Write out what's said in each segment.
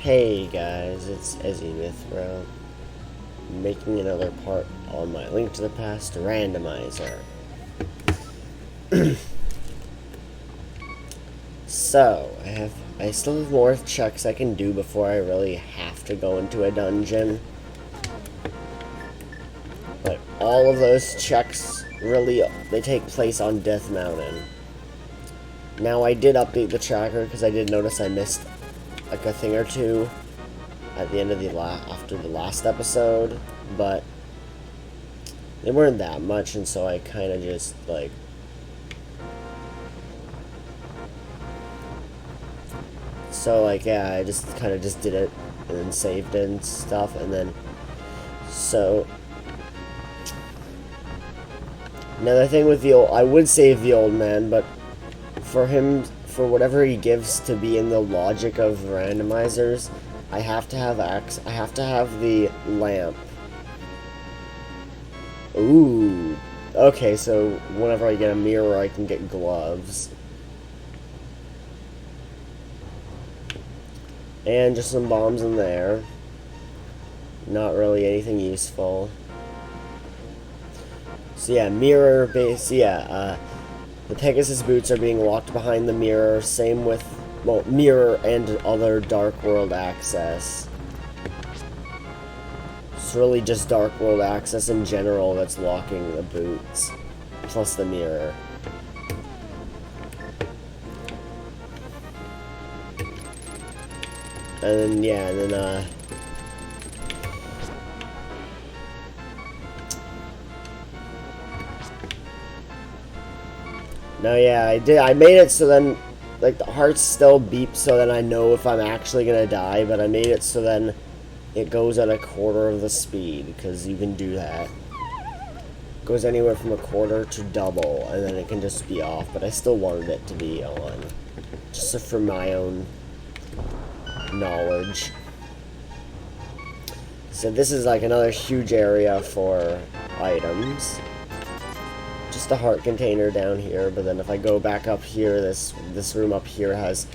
Hey guys, it's Ezzy making another part on my Link to the Past randomizer. So, I still have more checks I can do before I really have to go into a dungeon. But all of those checks they take place on Death Mountain. Now I did update the tracker because I did notice I missed like a thing or two at the end of after the last episode, but they weren't that much, and so I kind of just like yeah, I just kind of just did it and then saved it and stuff, and then so another thing with I would save the old man, but for whatever he gives to be in the logic of randomizers, I have to have the lamp. Ooh. Okay, so whenever I get a mirror, I can get gloves. And just some bombs in there. Not really anything useful. So yeah, mirror base, yeah, the Pegasus boots are being locked behind the mirror, same with, well, mirror and other Dark World access. It's really just Dark World access in general that's locking the boots, plus the mirror. And then, yeah, and then, no, yeah, I made it so then, like, the hearts still beep so then I know if I'm actually gonna die, but I made it so then it goes at a quarter of the speed, because you can do that. It goes anywhere from a quarter to double, and then it can just be off, but I still wanted it to be on, just for my own knowledge. So this is like another huge area for items. Just a heart container down here, but then if I go back up here, this room up here has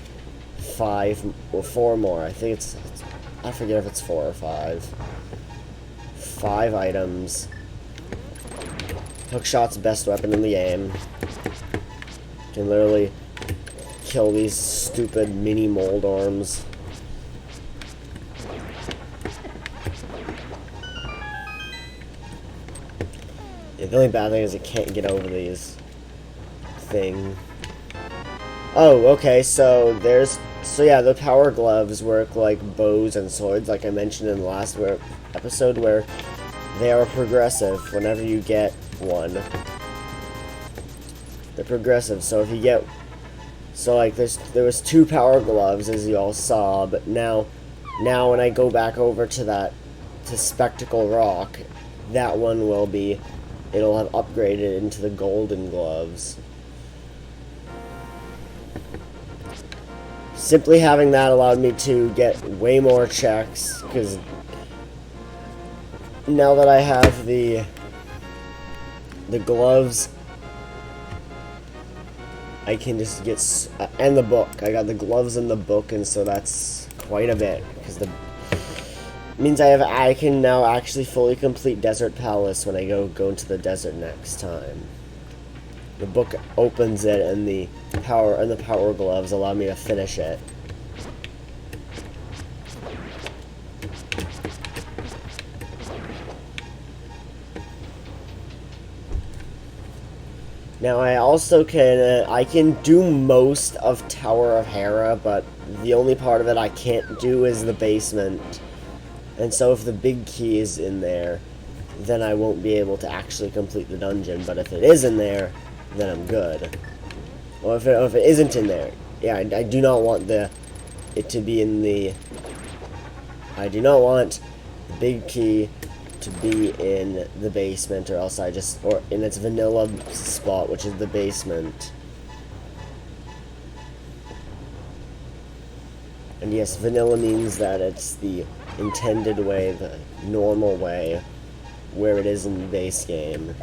4 more. I think I forget if it's 4 or 5. 5 items. Hookshot's the best weapon in the game. Can literally kill these stupid mini mold arms. Yeah, the only bad thing is it can't get over these thing. Oh, okay, so yeah, the power gloves work like bows and swords, like I mentioned in the last episode, where they are progressive whenever you get one. They're progressive, so if you get, so like there was 2 power gloves, as you all saw, but now when I go back over to Spectacle Rock, that one will be, it'll have upgraded into the golden gloves. Simply having that allowed me to get way more checks, because now that I have the gloves, I can just get, and the book. I got the gloves and the book, and so that's quite a bit, because means I can now actually fully complete Desert Palace when I go into the desert next time. The book opens it, and the power gloves allow me to finish it. Now I also can do most of Tower of Hera, but the only part of it I can't do is the basement. And so if the big key is in there, then I won't be able to actually complete the dungeon. But if it is in there, then I'm good. Or if it isn't in there, yeah, I do not want it to be in the. I do not want the big key to be in the basement, or else or in its vanilla spot, which is the basement. And yes, vanilla means that it's the intended way, the normal way, where it is in the base game.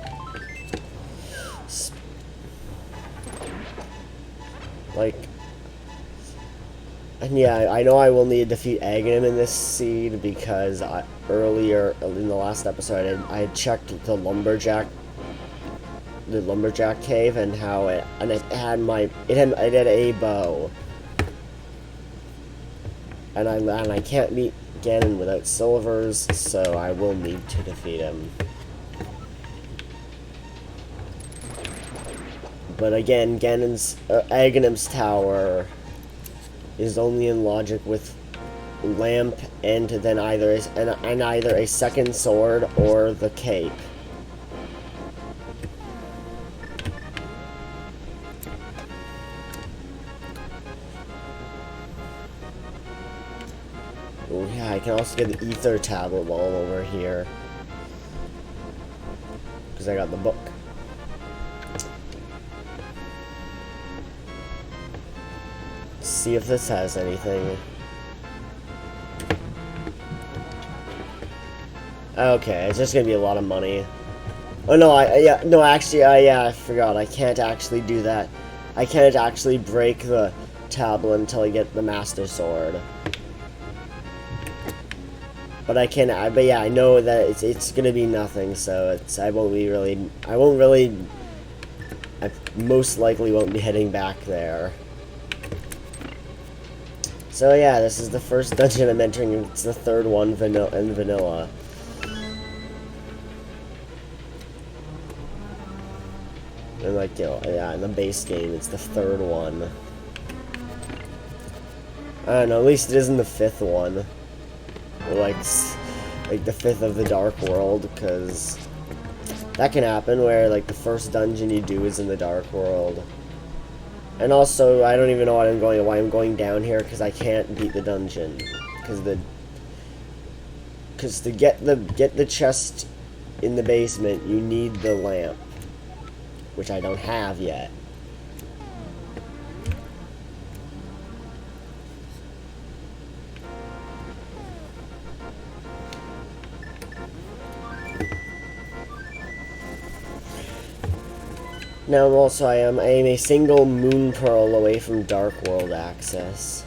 Like, And yeah, I know I will need to defeat Aghanim in this seed because earlier in the last episode I had checked the lumberjack cave and how it had a bow, and I can't meet Ganon without silvers, so I will need to defeat him. But again, Aghanim's tower is only in logic with lamp and then either a second sword or the cape. Oh yeah, I can also get the ether tablet while I'm over here because I got the book. See if this has anything. Okay, it's just gonna be a lot of money. Oh no, I forgot. I can't actually do that. I can't actually break the tablet until I get the Master Sword. But I can. But yeah, I know that it's gonna be nothing. So I most likely won't be heading back there. So yeah, this is the first dungeon I'm entering. It's the third one in vanilla. And like, you know, yeah, in the base game, it's the third one. I don't know, at least it isn't the fifth one. Or like the fifth of the Dark World, because that can happen where like the first dungeon you do is in the Dark World. And also, I don't even know why I'm going down here, because I can't beat the dungeon. Because to get the chest in the basement, you need the lamp, which I don't have yet. Now I am a single moon pearl away from Dark World access.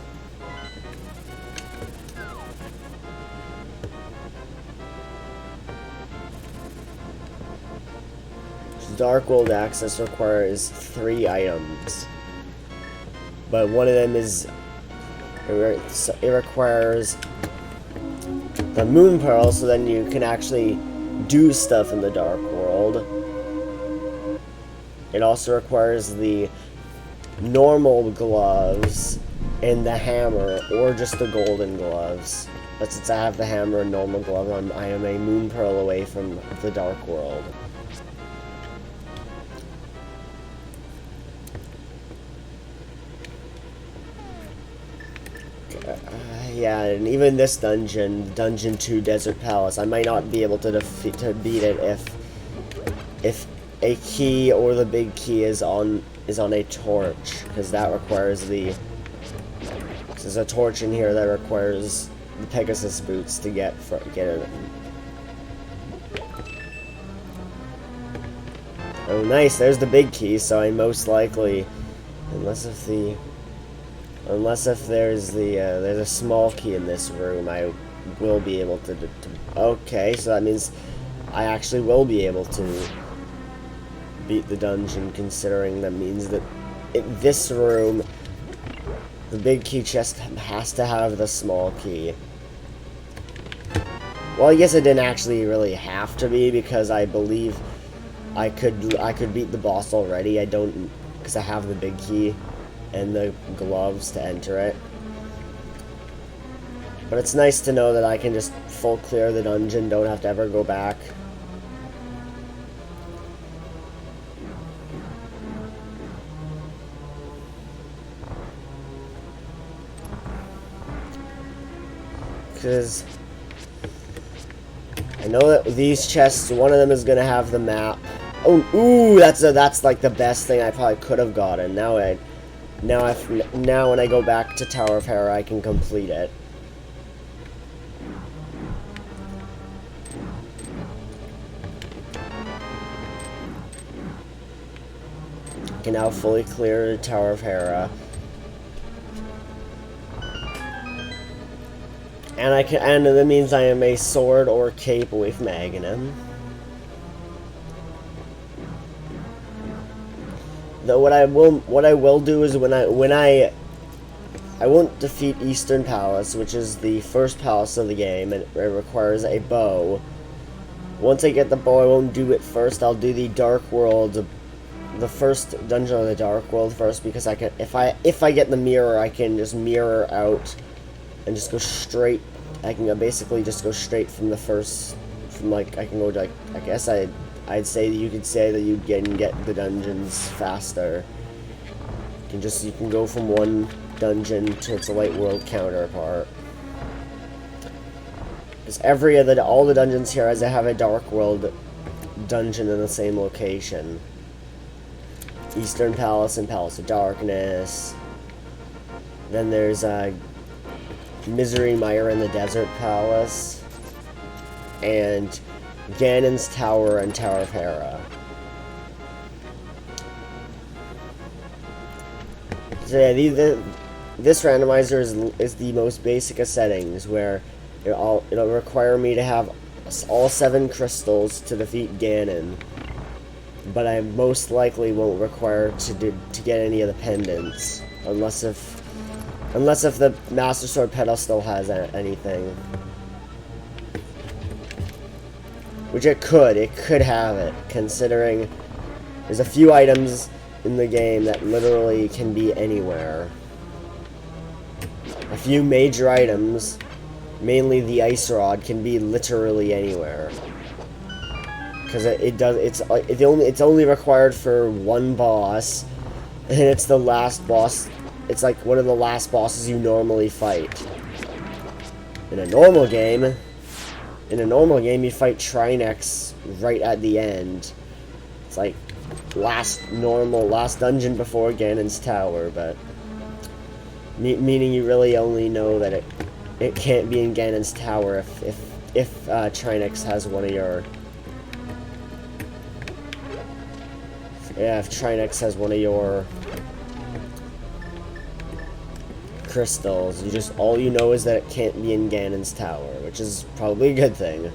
Dark World access requires 3 items, but one of them is it requires the moon pearl, so then you can actually do stuff in the Dark World. It also requires the normal gloves and the hammer, or just the golden gloves. But since I have the hammer and normal glove, I am a moon pearl away from the Dark World. Yeah, and even this dungeon, Dungeon 2 Desert Palace, I might not be able to beat it if a key or the big key is on a torch, because that requires there's a torch in here that requires the Pegasus boots to get it. Oh nice, there's the big key, so I most likely, unless if there's a small key in this room, I will be able to okay, so that means I actually will be able to beat the dungeon, considering that means that in this room the big key chest has to have the small key. Well, I guess it didn't actually really have to be, because I believe I could beat the boss already. I don't, because I have the big key and the gloves to enter it. But it's nice to know that I can just full clear the dungeon, don't have to ever go back. Because I know that these chests, one of them is gonna have the map. Oh, ooh, that's like the best thing I probably could have gotten. Now when I go back to Tower of Hera, I can complete it. I can now fully clear the Tower of Hera. and that means I am a sword or cape with Magnum. Though what I will do is when I won't defeat Eastern Palace, which is the first palace of the game, and it requires a bow. Once I get the bow, I won't do it first. I'll do the Dark World, the first dungeon of the Dark World first, because I can if I get the mirror, I can just mirror out and just go straight. I can basically just go straight from the first, from like I can go like I guess I'd say that you could say that you can get the dungeons faster. You can go from one dungeon to its Light World counterpart. Because all the dungeons here as I have a Dark World dungeon in the same location. Eastern Palace and Palace of Darkness. Then there's Misery Mire in the Desert Palace. And Ganon's Tower and Tower of Hera. So yeah, this randomizer is the most basic of settings, where it'll require me to have all 7 crystals to defeat Ganon, but I most likely won't require to get any of the pendants, unless if the Master Sword pedal still has anything, which it could have it, considering there's a few items in the game that literally can be anywhere. A few major items, mainly the Ice Rod, can be literally anywhere. Because it's only required for one boss, and it's the last boss. It's like one of the last bosses you normally fight. In a normal game, you fight Trinex right at the end. It's like last dungeon before Ganon's Tower, but meaning you really only know that it can't be in Ganon's Tower if Trinex has one of your if Trinex has one of your crystals. All you know is that it can't be in Ganon's Tower, which is probably a good thing.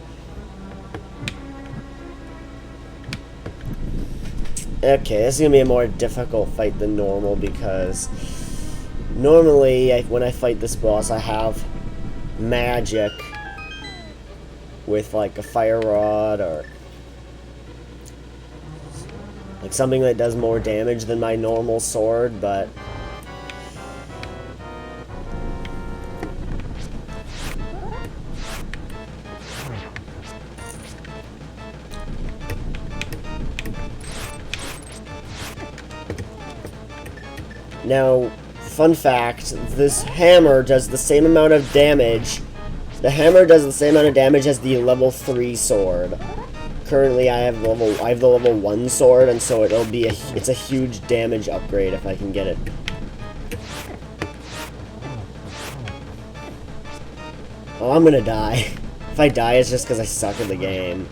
Okay, this is gonna be a more difficult fight than normal, because normally when I fight this boss, I have magic with like a fire rod or like something that does more damage than my normal sword, but now, fun fact, this hammer does the same amount of damage. The hammer does the same amount of damage as the level 3 sword. Currently, I have the level 1 sword, and so it's a huge damage upgrade if I can get it. Oh, I'm gonna die. If I die, it's just because I suck at the game.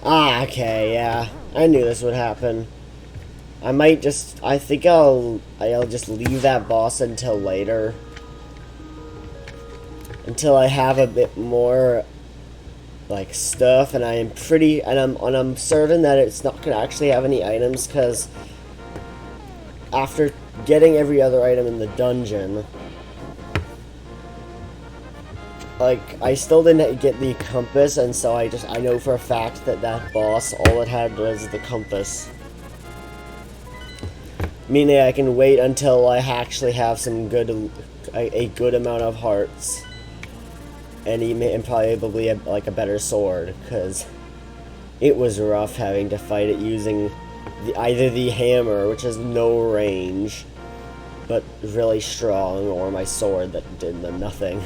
Ah, okay, yeah. I knew this would happen. I think I'll just leave that boss until later. Until I have a bit more, like, stuff, and I'm certain that it's not gonna actually have any items, because after getting every other item in the dungeon, like, I still didn't get the compass, and so I know for a fact that boss, all it had was the compass. Meaning I can wait until I actually have a good amount of hearts. And probably like a better sword, because it was rough having to fight it using either the hammer, which has no range, but really strong, or my sword that did nothing.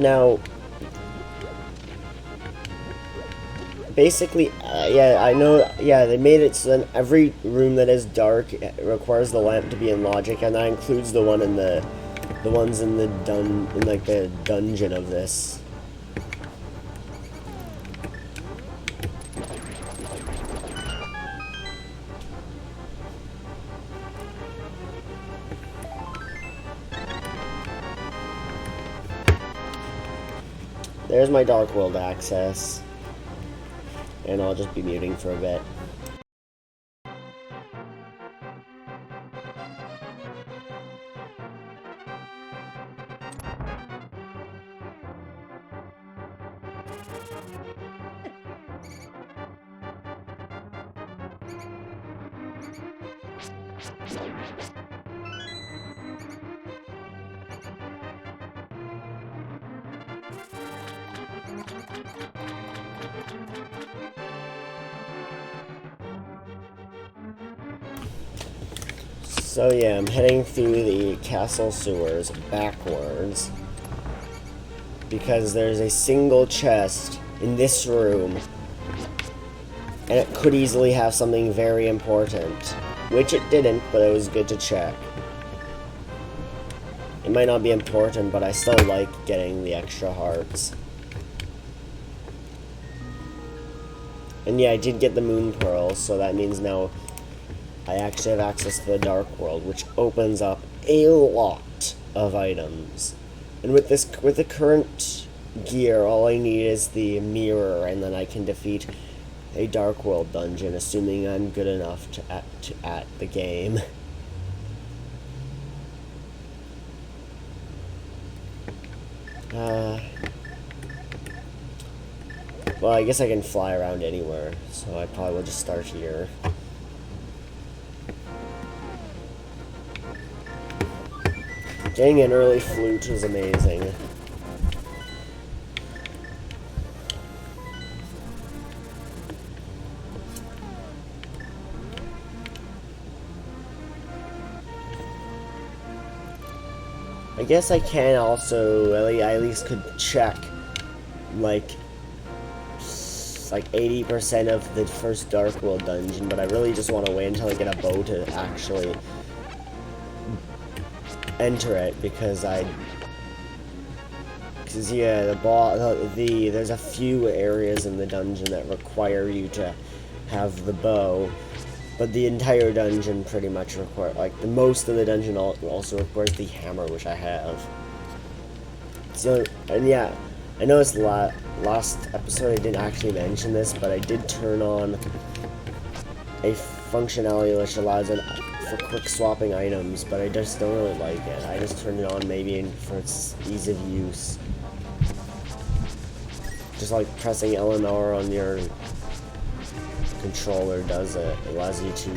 Now, basically, yeah, I know, yeah, they made it so then every room that is dark requires the lamp to be in logic, and that includes the one in the ones in the like the dungeon of this. There's my Dark World access, and I'll just be muting for a bit. So yeah, I'm heading through the castle sewers backwards because there's a single chest in this room, and it could easily have something very important, which it didn't, but it was good to check. It might not be important, but I still like getting the extra hearts. And yeah, I did get the moon pearls, so that means now I actually have access to the Dark World, which opens up a lot of items. And with the current gear, all I need is the mirror, and then I can defeat a Dark World dungeon, assuming I'm good enough to at the game. Well, I guess I can fly around anywhere, so I probably will just start here. Getting an early flute was amazing. I guess I can also, at least could check, like 80% of the first Dark World dungeon, but I really just want to wait until I get a bow to actually enter it, because yeah, there's a few areas in the dungeon that require you to have the bow, but the entire dungeon pretty much the most of the dungeon also requires the hammer, which I have. So, and yeah, I know it's last episode I didn't actually mention this, but I did turn on a functionality which allows it for quick swapping items, but I just don't really like it. I just turned it on maybe for its ease of use. Just like pressing L and R on your controller does it. It allows you to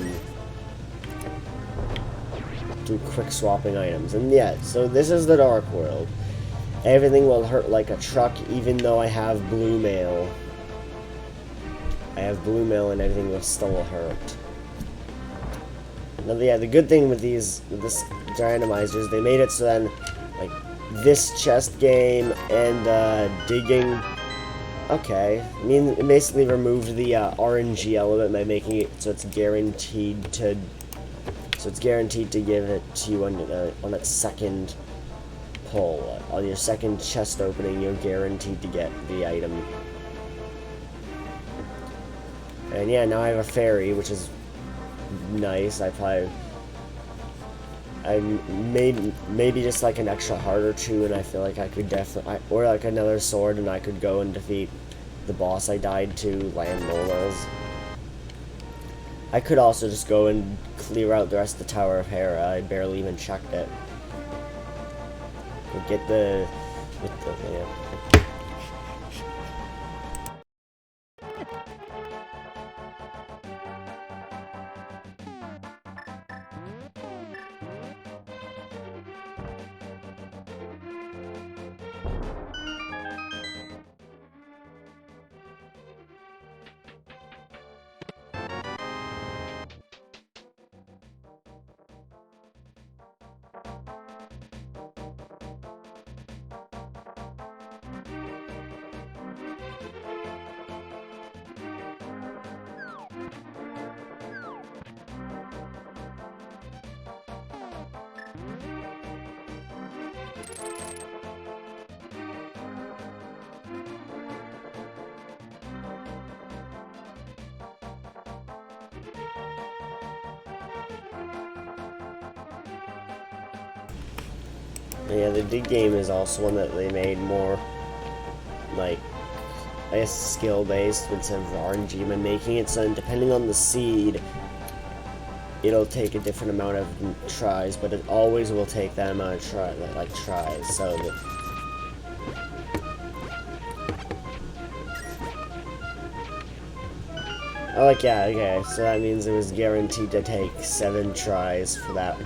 do quick swapping items. And yeah, so this is the Dark World. Everything will hurt like a truck, even though I have blue mail. I have blue mail and everything will still hurt. Now, yeah, the good thing with this randomizer is they made it so then, like, this chest game and digging. Okay, I mean, it basically removed the RNG element by making it so it's guaranteed to give it to you on its second pull. On your second chest opening, you're guaranteed to get the item. And yeah, now I have a fairy, which is nice. I made maybe just like an extra heart or two, and I feel like I could definitely, or like another sword, and I could go and defeat the boss I died to, Land Lola's. I could also just go and clear out the rest of the Tower of Hera. I barely even checked it. Get the yeah. Yeah, the dig game is also one that they made more, like, I guess skill-based instead of RNG by making it so depending on the seed, it'll take a different amount of tries, but it always will take that amount of tries, so that oh, like, yeah, okay, so that means it was guaranteed to take 7 tries for that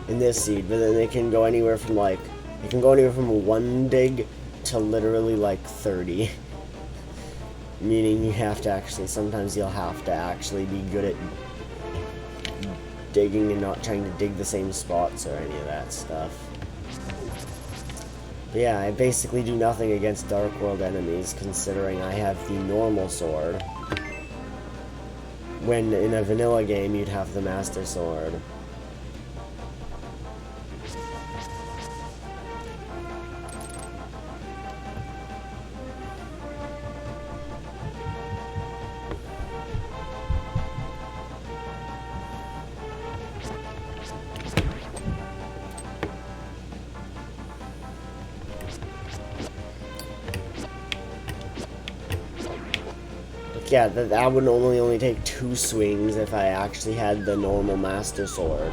in this seed, but then it can go anywhere from, like, it can go anywhere from 1 dig to literally, like, 30. Meaning you have to actually, sometimes you'll have to actually be good at digging and not trying to dig the same spots or any of that stuff. But yeah, I basically do nothing against Dark World enemies, considering I have the normal sword. When in a vanilla game, you'd have the Master Sword. Yeah, that would only take 2 swings if I actually had the normal Master Sword.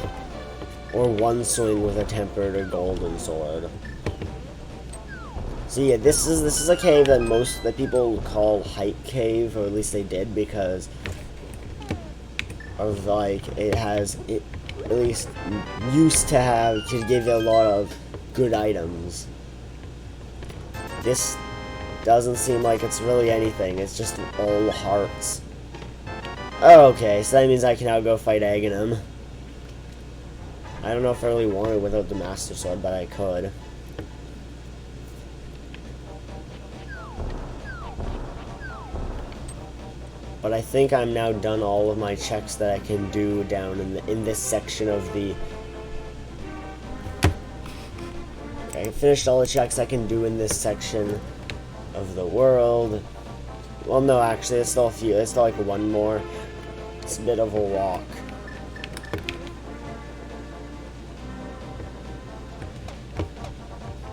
Or 1 swing with a tempered or golden sword. So yeah, this is a cave that people call Hype Cave, or at least they did, because of, like, it at least used to have, to give it a lot of good items. This doesn't seem like it's really anything, it's just all hearts. Oh, okay, so that means I can now go fight Aghanim. I don't know if I really want it without the Master Sword, but I could. But I think I'm now done all of my checks that I can do down in this section of the... Okay, I finished all the checks I can do in this section of the world. Well, no, actually, it's still a few. It's still like 1 more. It's a bit of a walk.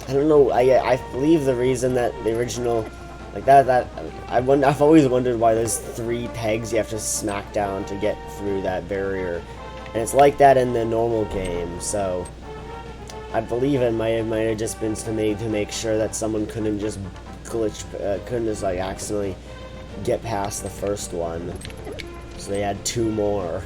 I don't know. I believe the reason that the original, like I've always wondered why there's 3 pegs you have to smack down to get through that barrier, and it's like that in the normal game. So I believe it might have just been to make sure that someone couldn't just couldn't just like accidentally get past the first one, so they had 2 more.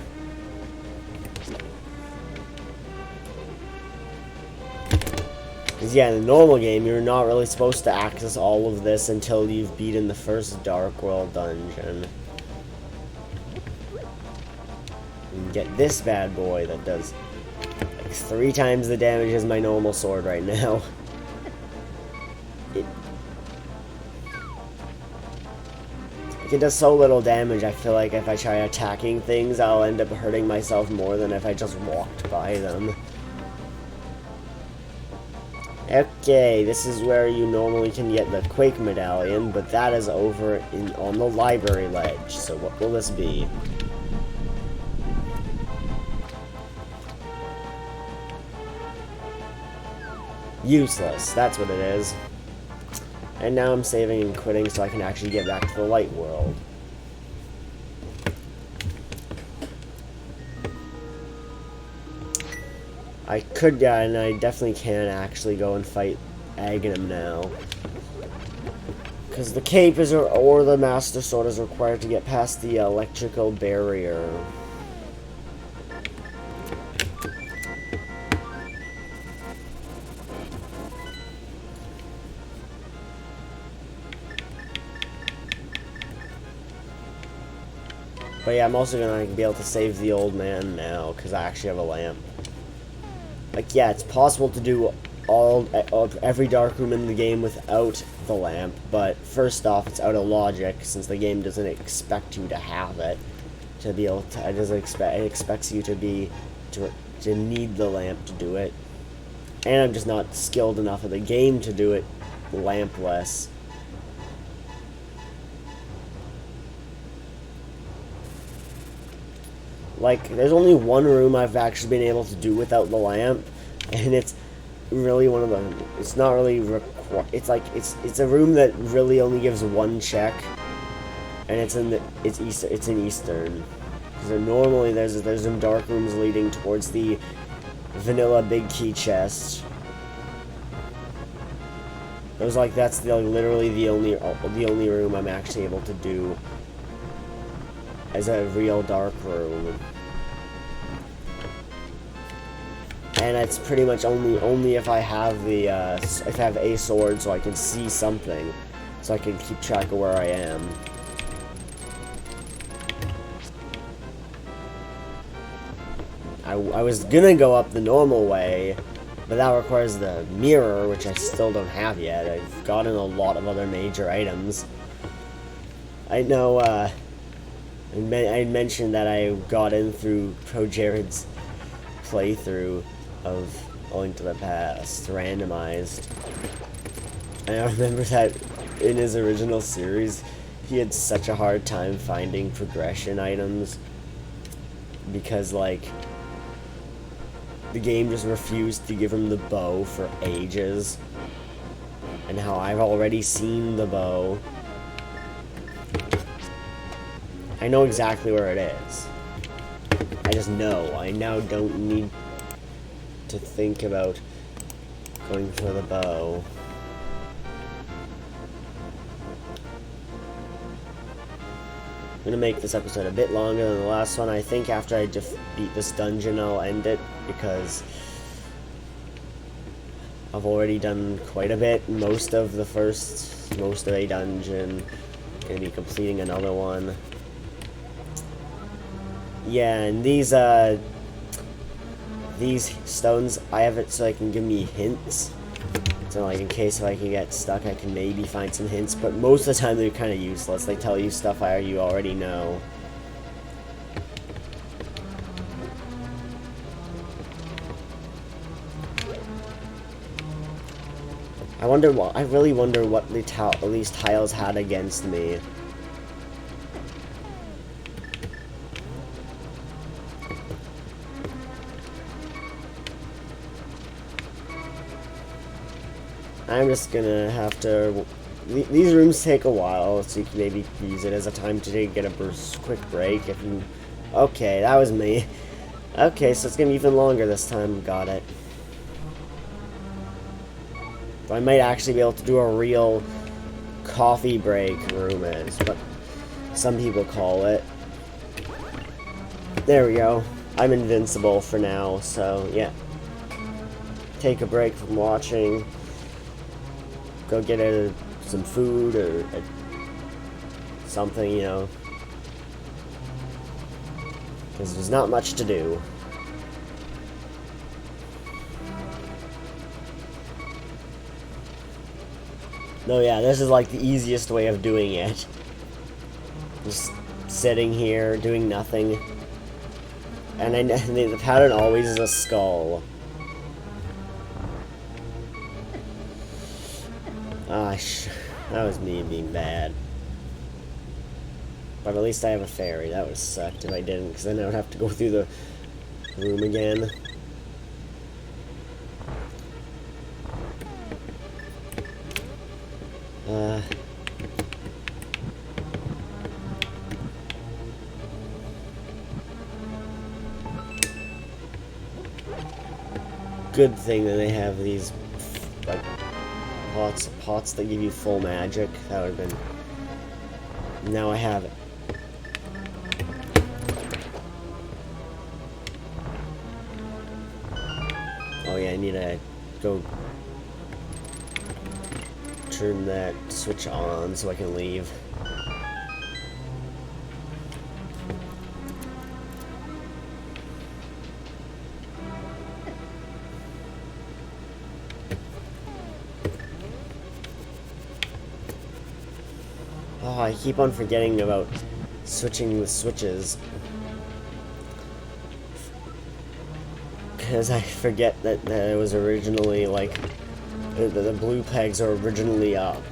Because yeah, in the normal game, you're not really supposed to access all of this until you've beaten the first Dark World dungeon. And get this bad boy that does like 3 times the damage as my normal sword right now. It does so little damage, I feel like if I try attacking things, I'll end up hurting myself more than if I just walked by them. Okay, this is where you normally can get the Quake Medallion, but that is over on the library ledge, so what will this be? Useless, that's what it is. And now I'm saving and quitting so I can actually get back to the light world. I could, yeah, and I definitely can actually go and fight Aghanim now. Because the cape is, or the Master Sword is required to get past the electrical barrier. But yeah, I'm also gonna be able to save the old man now, because I actually have a lamp. Like, yeah, it's possible to do every dark room in the game without the lamp, but first off, it's out of logic, since the game doesn't expect you to have it, to be able to, it expects you to need the lamp to do it. And I'm just not skilled enough at the game to do it lampless. Like, there's only 1 room I've actually been able to do without the lamp, and it's really one of the. It's not really it's like it's a room that really only gives one check, and it's in the it's in Eastern. So normally there's some dark rooms leading towards the vanilla big key chest. There's like that's literally the only room I'm actually able to do as a real dark room. And it's pretty much only if I have the if I have a sword, so I can see something, so I can keep track of where I am. I was gonna go up the normal way, but that requires the mirror, which I still don't have yet. I've gotten a lot of other major items. I know. I mentioned that I got in through Pro Jared's playthrough of A Link to the Past, Randomized. And I remember that in his original series, he had such a hard time finding progression items because, like, the game just refused to give him the bow for ages. And how I've already seen the bow. I know exactly where it is. I just know. I now don't need to think about going for the bow. I'm gonna make this episode a bit longer than the last one. I think after I beat this dungeon, I'll end it, because I've already done quite a bit. Most of a dungeon. Gonna be completing another one. Yeah, and these stones, I have it so I can give me hints. So, like, in case if I can get stuck, I can maybe find some hints. But most of the time, they're kind of useless. They tell you stuff you already know. I really wonder what these tiles had against me. I'm just gonna have to. These rooms take a while, so you can maybe use it as a time to get a quick break if you. Okay, that was me. Okay, so it's gonna be even longer this time. Got it. I might actually be able to do a real coffee break room, as what some people call it. There we go. I'm invincible for now, so yeah. Take a break from watching. Go get some food or something, you know. Because there's not much to do. No, yeah, this is like the easiest way of doing it. Just sitting here, doing nothing. And the pattern always is a skull. Ah, that was me being bad. But at least I have a fairy. That would have sucked if I didn't, because then I would have to go through the room again. Good thing that they have these, like, pots that give you full magic. That would have been. Now I have it. Oh yeah, I need to go turn that switch on so I can leave. Oh, I keep on forgetting about switching the switches. Because I forget that it was originally, like, the blue pegs are originally up.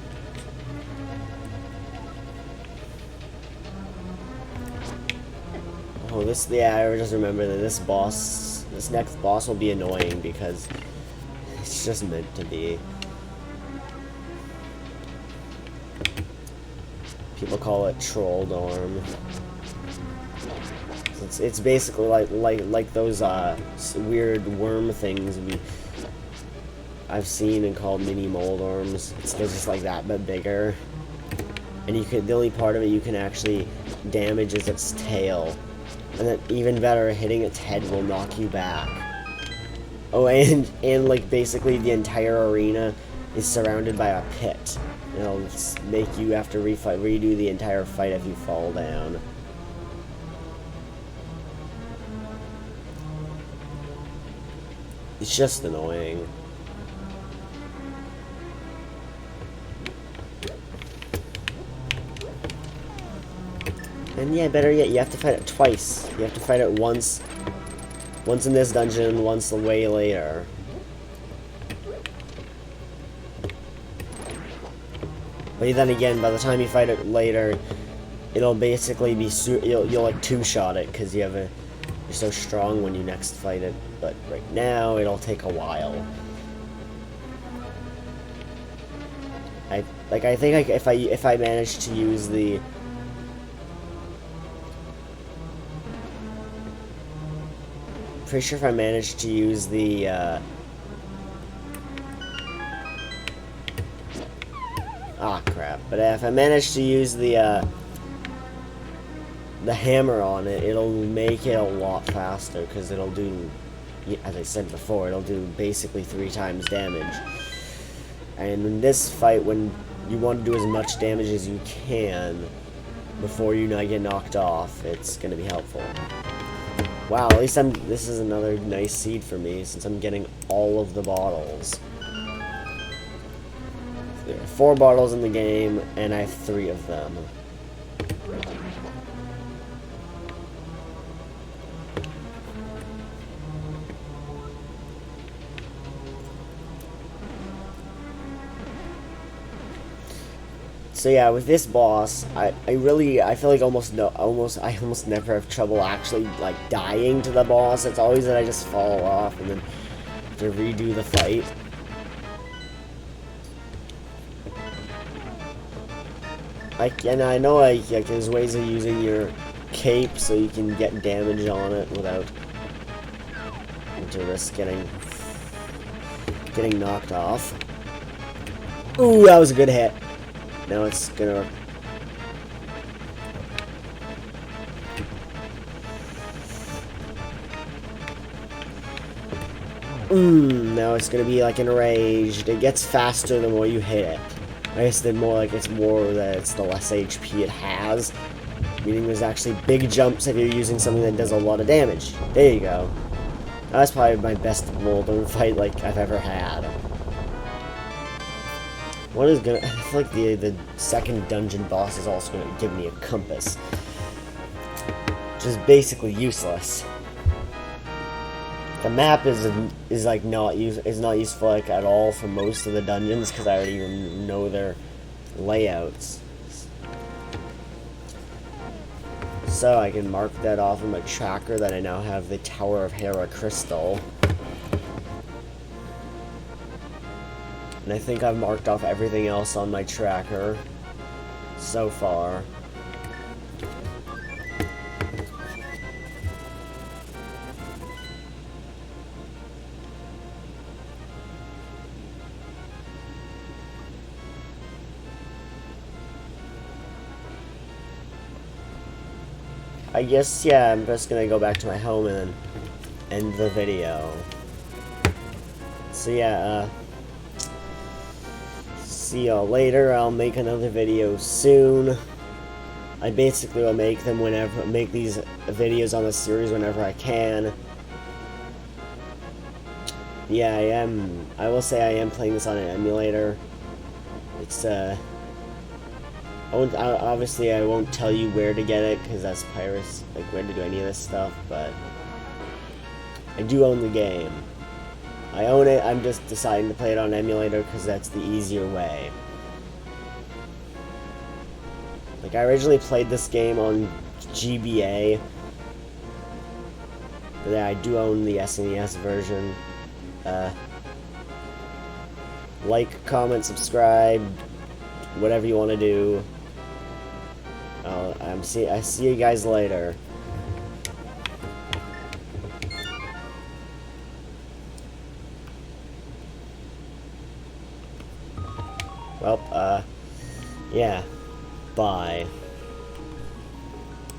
Oh, yeah, I just remember that this next boss will be annoying because It's just meant to be. People call it Troll Dorm. It's basically like those weird worm things I've seen and called mini Moldorms. They're just like that but bigger. And the only part of it you can actually damage is its tail. And then even better, hitting its head will knock you back. Oh, and like basically the entire arena is surrounded by a pit. It'll make you have to redo the entire fight if you fall down. It's just annoying. And yeah, better yet, you have to fight it twice. You have to fight it once in this dungeon, once way later. But then again, by the time you fight it later, it'll basically be you'll like two-shot it because you're so strong when you next fight it. But right now, it'll take a while. I think if I manage to use the pretty sure if I managed to use the crap. But if I manage to use the hammer on it, it'll make it a lot faster because it'll do, as I said before, it'll do basically 3 times damage. And in this fight, when you want to do as much damage as you can before you not get knocked off, it's going to be helpful. Wow, at least this is another nice seed for me, since I'm getting all of the bottles. There are 4 bottles in the game, and I have 3 of them. So yeah, with this boss, I feel like I almost never have trouble actually like dying to the boss. It's always that I just fall off and then have to redo the fight. And I know like there's ways of using your cape so you can get damage on it without having to risk getting knocked off. Ooh, that was a good hit. Now it's gonna... now it's gonna be like enraged. It gets faster the more you hit it. I guess the more like it's the less HP it has. Meaning there's actually big jumps if you're using something that does a lot of damage. There you go. That's probably my best Moldorm fight like I've ever had. What is gonna... I feel like the second dungeon boss is also gonna give me a compass. Which is basically useless. The map is not useful like at all for most of the dungeons because I already even know their layouts. So I can mark that off on my tracker that I now have the Tower of Hera crystal. And I think I've marked off everything else on my tracker so far. I guess, yeah, I'm just gonna go back to my home and then end the video. So yeah, see y'all later. I'll make another video soon. I basically will make these videos on the series whenever I can. Yeah, I will say I am playing this on an emulator. It's obviously I won't tell you where to get it because that's piracy, like where to do any of this stuff, but I do own the game. I own it, I'm just deciding to play it on emulator because that's the easier way. Like, I originally played this game on GBA, but yeah, I do own the SNES version. Like, comment, subscribe, whatever you want to do. I see you guys later. Well, yeah. Bye.